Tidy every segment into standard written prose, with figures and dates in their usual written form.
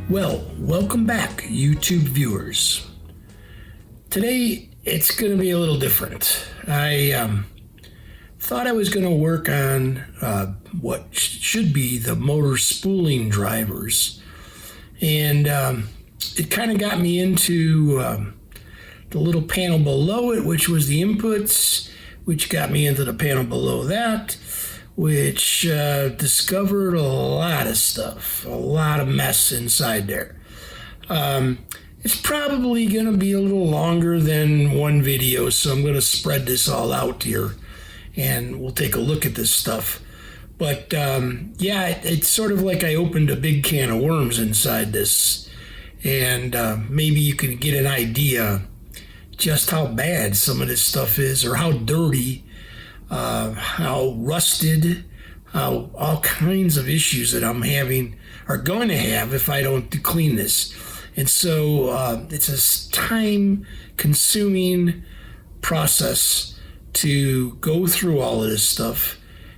Well, welcome back, YouTube viewers. Today, it's going to be a little different. I thought I was going to work on what should be the motor spooling drivers. And it kind of got me into the little panel below it, which was the inputs, which got me into the panel below that, which discovered a lot of stuff, a lot of mess inside there. It's probably going to be a little longer than one video, so I'm going to spread this all out here, and we'll take a look at this stuff. But yeah, it's sort of like I opened a big can of worms inside this, and maybe you can get an idea just how bad some of this stuff is, or how dirty, how rusted, how all kinds of issues that I'm having are going to have if I don't clean this. And so it's a time-consuming process to go through all of this stuff.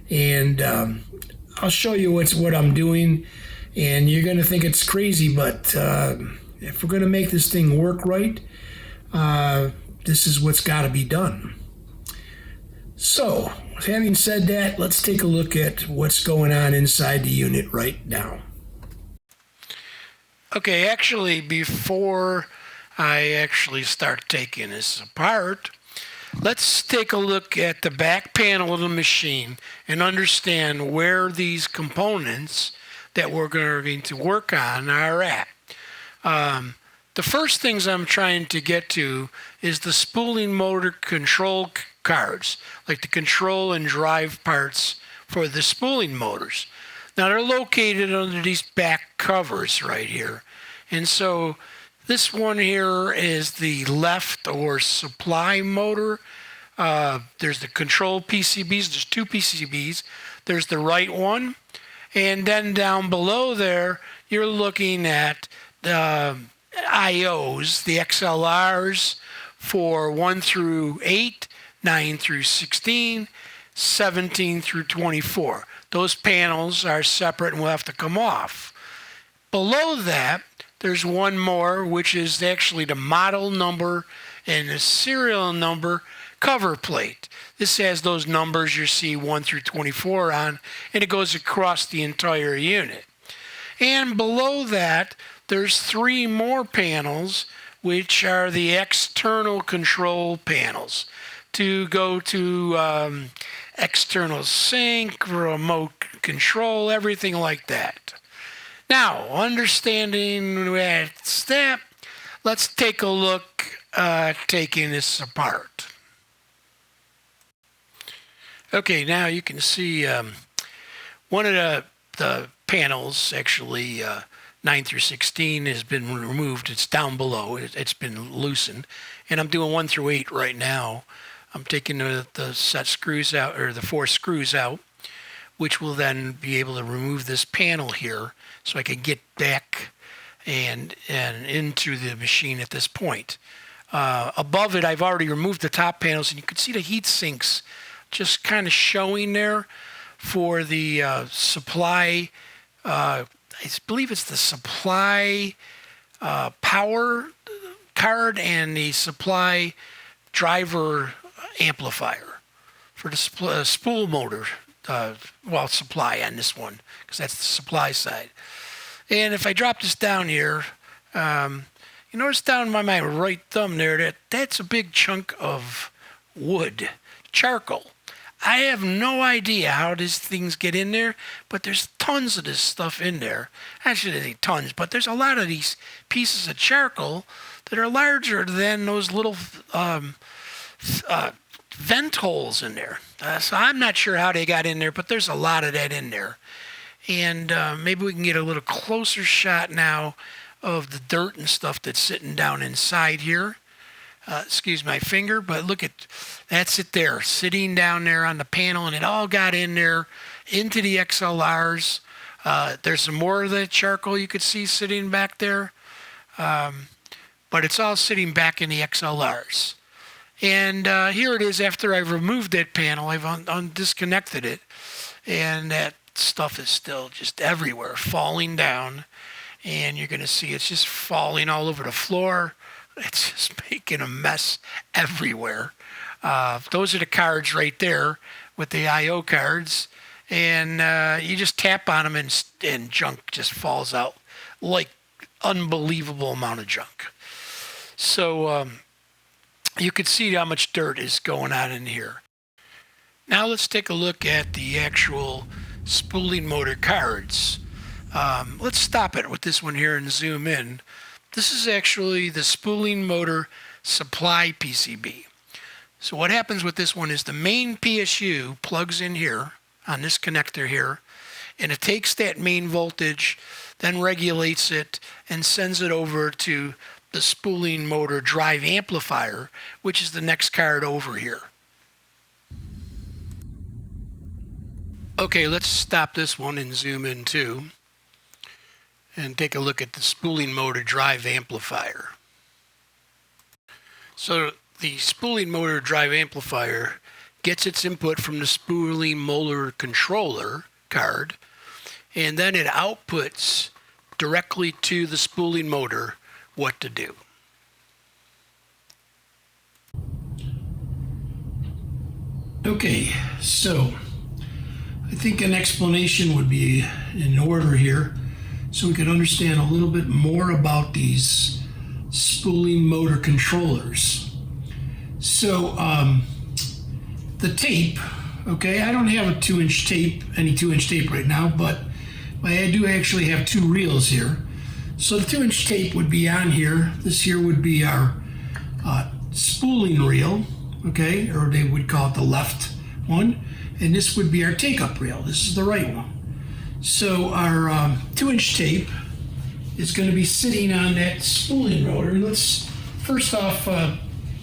And I'll show you what I'm doing, and you're going to think it's crazy, but if we're going to make this thing work right, this is what's got to be done. So, having said that, let's take a look at what's going on inside the unit right now. Okay, actually, before I actually start taking this apart, let's take a look at the back panel of the machine and understand where these components that we're going to work on are at. The first things I'm trying to get to is the spooling motor control cards, like the control and drive parts for the spooling motors. Now they're located under these back covers right here. And so this one here is the left or supply motor. There's the control PCBs. There's two PCBs. There's the right one. And then down below there, you're looking at the IOs, the XLRs for 1 through 8, 9 through 16, 17 through 24. Those panels are separate and will have to come off. Below that, there's one more, which is actually the model number and the serial number cover plate. This has those numbers you see 1 through 24 on, and it goes across the entire unit. And below that, there's 3 more panels, which are the external control panels to go to external sync, remote control, everything like that. Now, understanding that's that, let's take a look at taking this apart. Okay, now you can see one of the panels, actually 9 through 16, has been removed. It's down below. It's been loosened. And I'm doing 1 through 8 right now. I'm taking the set screws out, or the 4 screws out, which will then be able to remove this panel here so I can get back and into the machine at this point. Above it, I've already removed the top panels, and you can see the heat sinks just kind of showing there for the supply. I believe it's the supply power card and the supply driver amplifier for the spool motor. Supply on this one, because that's the supply side. And if I drop this down here, you notice down by my right thumb there, that's a big chunk of wood, charcoal. I have no idea how these things get in there, but there's tons of this stuff in there. Actually, there ain't tons, but there's a lot of these pieces of charcoal that are larger than those little vent holes in there. So I'm not sure how they got in there, but there's a lot of that in there. And maybe we can get a little closer shot now of the dirt and stuff that's sitting down inside here. Excuse my finger, but look at, that's it there, sitting down there on the panel, and it all got in there into the XLRs. There's some more of the charcoal you could see sitting back there, but it's all sitting back in the XLRs. And here it is after I've removed that panel. I've disconnected it, and that stuff is still just everywhere, falling down. and you're going to see it's just falling all over the floor. It's just making a mess everywhere. Those are the cards right there with the I/O cards, and you just tap on them and junk just falls out, like unbelievable amount of junk. So you can see how much dirt is going on in here. Now let's take a look at the actual spooling motor cards. Let's stop it with this one here and zoom in. This is actually the spooling motor supply PCB. So what happens with this one is the main PSU plugs in here on this connector here, and it takes that main voltage, then regulates it and sends it over to the spooling motor drive amplifier, which is the next card over here. Okay, let's stop this one and zoom in too and take a look at the spooling motor drive amplifier. So the spooling motor drive amplifier gets its input from the spooling motor controller card, and then it outputs directly to the spooling motor what to do. Okay, so I think an explanation would be in order here so we can understand a little bit more about these spooling motor controllers. So the tape, okay, I don't have a 2-inch tape, any 2-inch tape right now, but I do actually have 2 reels here. So the 2-inch tape would be on here. This here would be our spooling reel, okay, or they would call it the left one, and this would be our take-up reel. This is the right one. So our 2-inch tape is going to be sitting on that spooling rotor. Let's first off,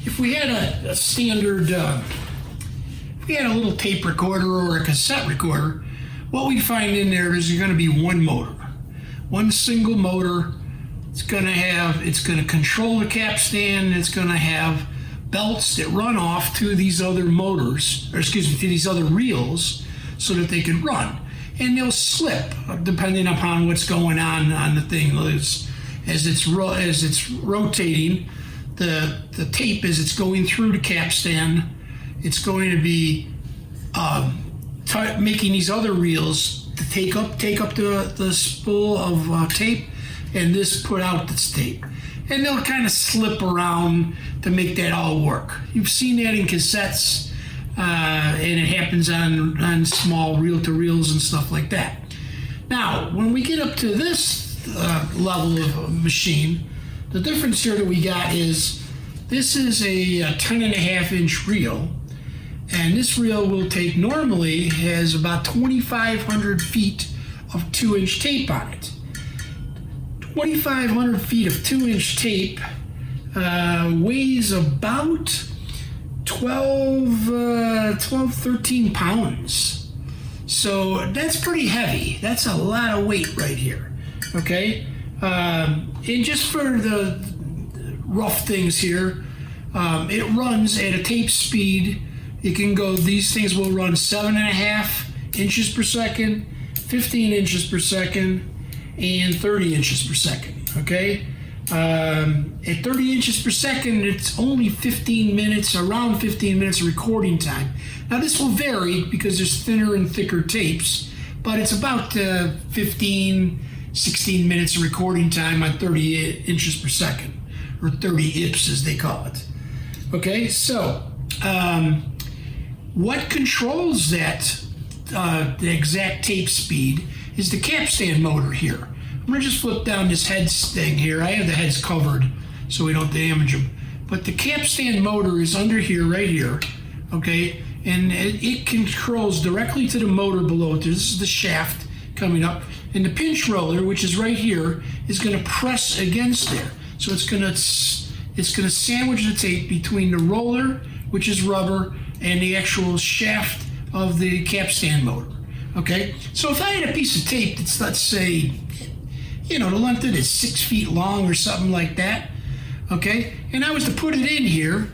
if we had a standard, if we had a little tape recorder or a cassette recorder, what we find in there is going to be one motor, one single motor. It's going to control the capstan. It's going to have belts that run off to these other motors, or excuse me, to these other reels, so that they can run. And they'll slip depending upon what's going on the thing. As it's rotating, the tape, as it's going through the capstan, it's going to be making these other reels to take up the spool of tape, and this put out this tape. And they'll kind of slip around to make that all work. You've seen that in cassettes, and it happens on small reel-to-reels and stuff like that. Now, when we get up to this level of machine, the difference here that we got is this is a 10.5-inch reel, and this reel will take, normally has about 2,500 feet of 2-inch tape on it. 2,500 feet of 2-inch tape weighs about 13 pounds. So that's pretty heavy. That's a lot of weight right here. Okay? And just for the rough things here, it runs at a tape speed. It can go, these things will run 7.5 inches per second, 15 inches per second, and 30 inches per second, okay? At 30 inches per second, it's only 15 minutes, around 15 minutes of recording time. Now this will vary because there's thinner and thicker tapes, but it's about 15, 16 minutes of recording time on 30 inches per second, or 30 IPS as they call it. Okay, so what controls that, the exact tape speed, is the capstan motor here. I'm going to just flip down this heads thing here. I have the heads covered so we don't damage them. But the capstan motor is under here, right here, okay? And it controls directly to the motor below it. This is the shaft coming up. And the pinch roller, which is right here, is going to press against there. So it's going to sandwich the tape between the roller, which is rubber, and the actual shaft of the capstan motor. Okay, so if I had a piece of tape that's, let's say, the length of it is 6 feet long or something like that, okay, and I was to put it in here,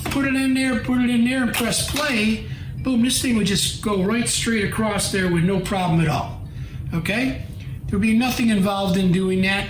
put it in there, and press play, boom, this thing would just go right straight across there with no problem at all, okay? There'll be nothing involved in doing that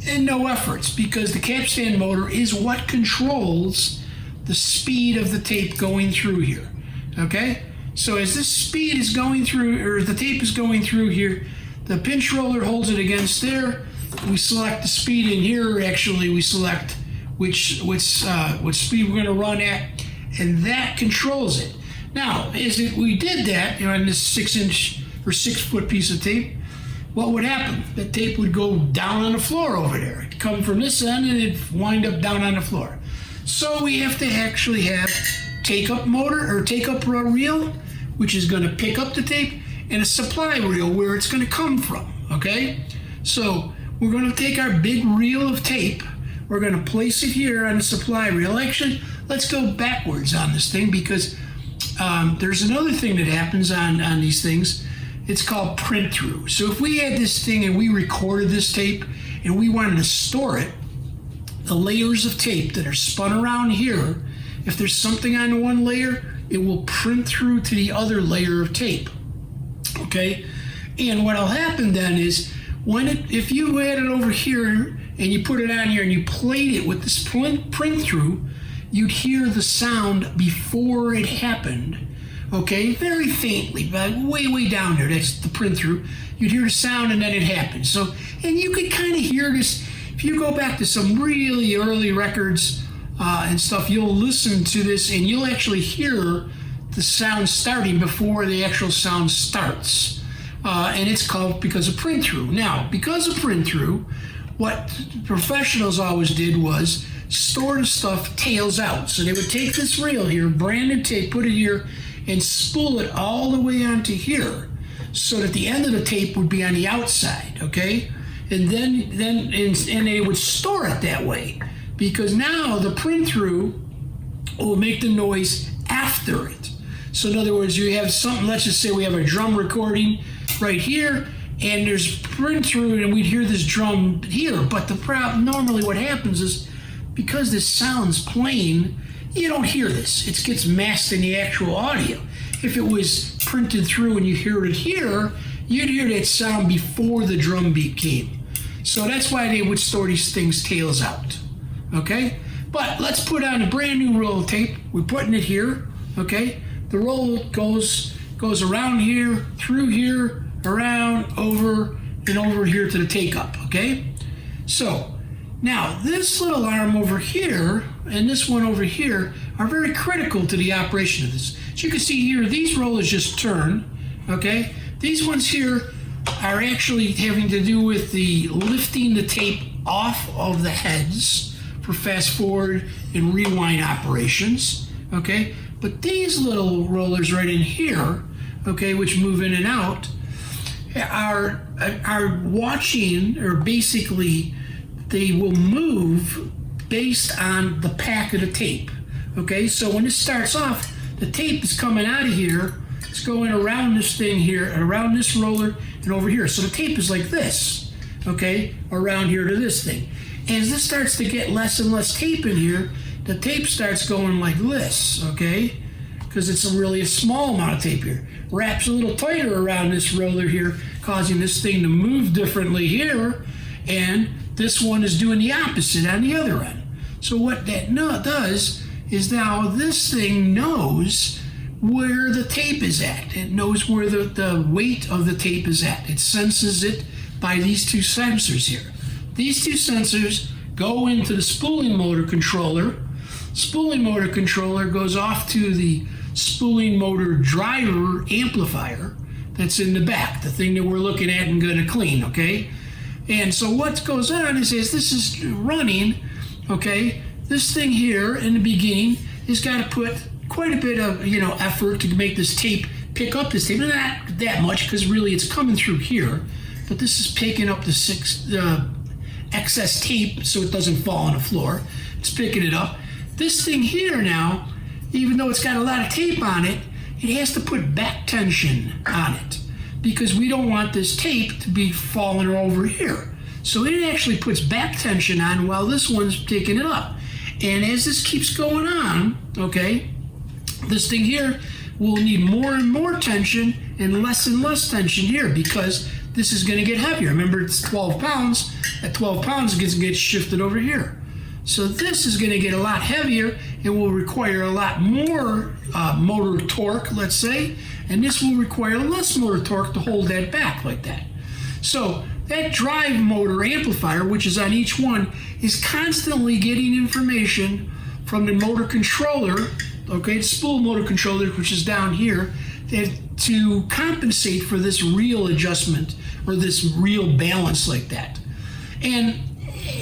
and no efforts, because the capstan motor is what controls the speed of the tape going through here. Okay? So as this speed is going through, or the tape is going through here, the pinch roller holds it against there. We select the speed in here. Actually, we select what speed we're going to run at, and that controls it. Now, we did that on this 6-inch or 6-foot piece of tape, what would happen? The tape would go down on the floor over there. It'd come from this end and it'd wind up down on the floor. So we have to actually have take-up motor or take-up reel, which is going to pick up the tape, and a supply reel where it's going to come from. Okay? So we're going to take our big reel of tape. We're going to place it here on the supply reel. Actually, let's go backwards on this thing, because there's another thing that happens on these things. It's called print through. So if we had this thing and we recorded this tape and we wanted to store it, the layers of tape that are spun around here, if there's something on one layer, it will print through to the other layer of tape. Okay? And what'll happen then is, if you had it over here and you put it on here and you played it with this print through, you'd hear the sound before it happened. Okay, very faintly, but way down there. That's the print through. You'd hear the sound and then it happened. So, and you could kind of hear this. If you go back to some really early records and stuff, you'll listen to this and you'll actually hear the sound starting before the actual sound starts. And it's called because of print through. Now, because of print through, what professionals always did was store the stuff tails out. So they would take this reel here, branded tape, put it here, and spool it all the way onto here, so that the end of the tape would be on the outside, okay? And then they would store it that way, because now the print through will make the noise after it. So in other words, you have something, let's just say we have a drum recording right here, and there's print through, and we'd hear this drum here, but the problem, normally what happens is, because this sounds plain, you don't hear this. It gets masked in the actual audio. If it was printed through and you hear it here, you'd hear that sound before the drum beat came. So that's why they would store these things tails out. Okay? But let's put on a brand new roll of tape. We're putting it here. Okay? The roll goes around here, through here, around, over, and over here to the take-up. Okay? So now, this little arm over here and this one over here are very critical to the operation of this. As you can see here, these rollers just turn, okay? These ones here are actually having to do with the lifting the tape off of the heads for fast forward and rewind operations, okay? But these little rollers right in here, okay, which move in and out, are watching, or basically they will move based on the pack of the tape. Okay, so when this starts off, the tape is coming out of here, it's going around this thing here, around this roller, and over here. So the tape is like this, okay, around here to this thing. As this starts to get less and less tape in here, the tape starts going like this, okay, because it's really a small amount of tape here. Wraps a little tighter around this roller here, causing this thing to move differently here, and this one is doing the opposite on the other end. So what that does is now this thing knows where the tape is at. It knows where the weight of the tape is at. It senses it by these two sensors here. These two sensors go into the spooling motor controller. Spooling motor controller goes off to the spooling motor driver amplifier that's in the back, the thing that we're looking at and going to clean, okay? And so what goes on is this is running, okay? This thing here in the beginning has got to put quite a bit of effort to make this tape pick up this tape. Not that much, because really it's coming through here, but this is picking up the excess tape so it doesn't fall on the floor. It's picking it up. This thing here now, even though it's got a lot of tape on it, it has to put back tension on it, because we don't want this tape to be falling over here. So it actually puts back tension on while this one's picking it up. And as this keeps going on, okay, this thing here will need more and more tension and less tension here, because this is going to get heavier. Remember, it's 12 pounds. At 12 pounds, it gets shifted over here. So this is going to get a lot heavier. It will require a lot more motor torque, let's say, and this will require less motor torque to hold that back like that. So that drive motor amplifier, which is on each one, is constantly getting information from the motor controller, okay, the spool motor controller, which is down here, to compensate for this real adjustment or this real balance like that. And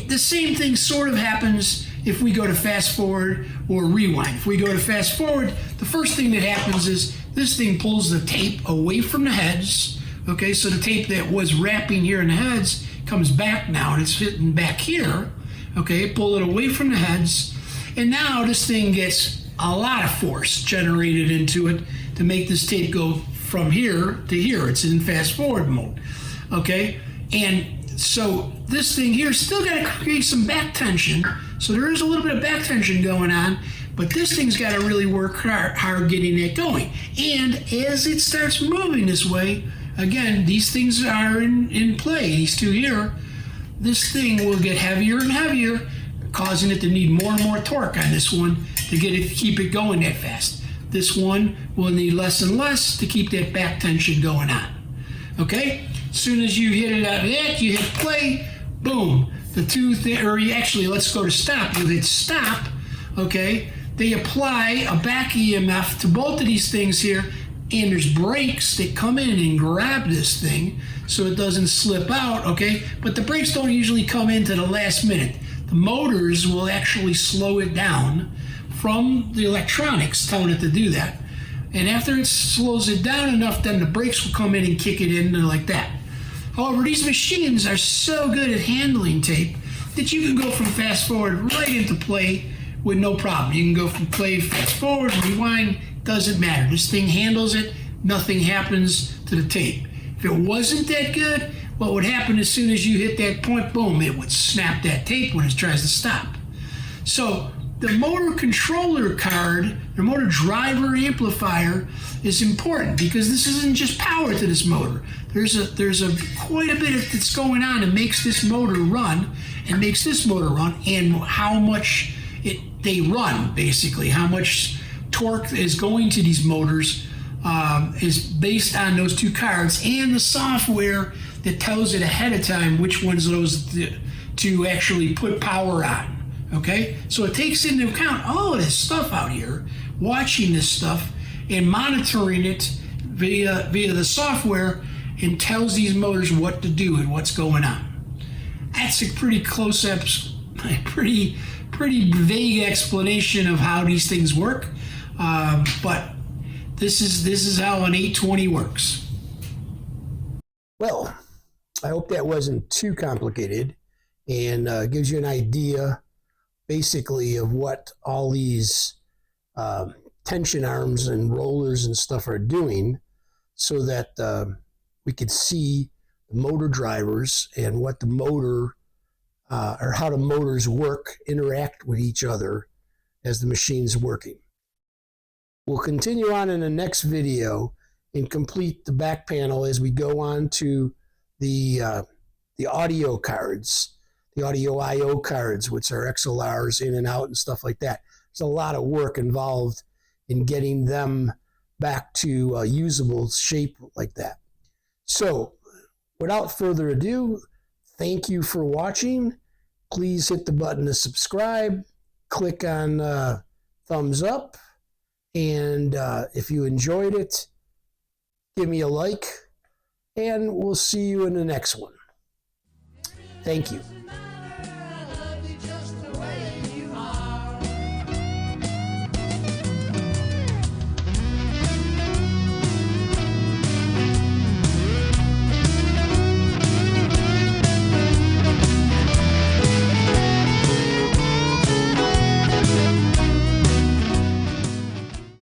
the same thing sort of happens if we go to fast forward or rewind. If we go to fast forward, the first thing that happens is this thing pulls the tape away from the heads. Okay, so the tape that was wrapping here in the heads comes back now and it's hitting back here. Okay, pull it away from the heads. And now this thing gets a lot of force generated into it to make this tape go from here to here. It's in fast forward mode. Okay, and so this thing here still got to create some back tension. So there is a little bit of back tension going on, but this thing's got to really work hard getting it going. And as it starts moving this way, again, these things are in play, these two here, this thing will get heavier and heavier, causing it to need more and more torque on this one to keep it going that fast. This one will need less and less to keep that back tension going on. Okay? As soon as you hit it out of that, you hit play, boom. Actually, let's go to stop. You hit stop, okay? They apply a back EMF to both of these things here, and there's brakes that come in and grab this thing so it doesn't slip out, okay? But the brakes don't usually come in to the last minute. The motors will actually slow it down from the electronics telling it to do that. And after it slows it down enough, then the brakes will come in and kick it in like that. However, these machines are so good at handling tape that you can go from fast forward right into play with no problem. You can go from play, fast forward, rewind, doesn't matter. This thing handles it, nothing happens to the tape. If it wasn't that good, what would happen as soon as you hit that point, boom, it would snap that tape when it tries to stop. So the motor controller card, the motor driver amplifier is important because this isn't just power to this motor. There's quite a bit that's going on that makes this motor run and makes this motor run, and how much they run, basically. How much torque is going to these motors is based on those two cards and the software that tells it ahead of time which ones of those to actually put power on. Okay, so it takes into account all of this stuff out here, watching this stuff and monitoring it via the software, and tells these motors what to do and what's going on. That's a pretty close-up, pretty vague explanation of how these things work, but this is how an 820 works. Well, I hope that wasn't too complicated and gives you an idea basically of what all these tension arms and rollers and stuff are doing, so that we could see the motor drivers and what the motor or how the motors interact with each other as the machine's working. We'll continue on in the next video and complete the back panel as we go on to the audio cards, the audio I/O cards, which are XLRs in and out and stuff like that. There's a lot of work involved in getting them back to a usable shape like that. So, without further ado, thank you for watching. Please hit the button to subscribe, click on thumbs up, and if you enjoyed it, give me a like, and we'll see you in the next one. Thank you.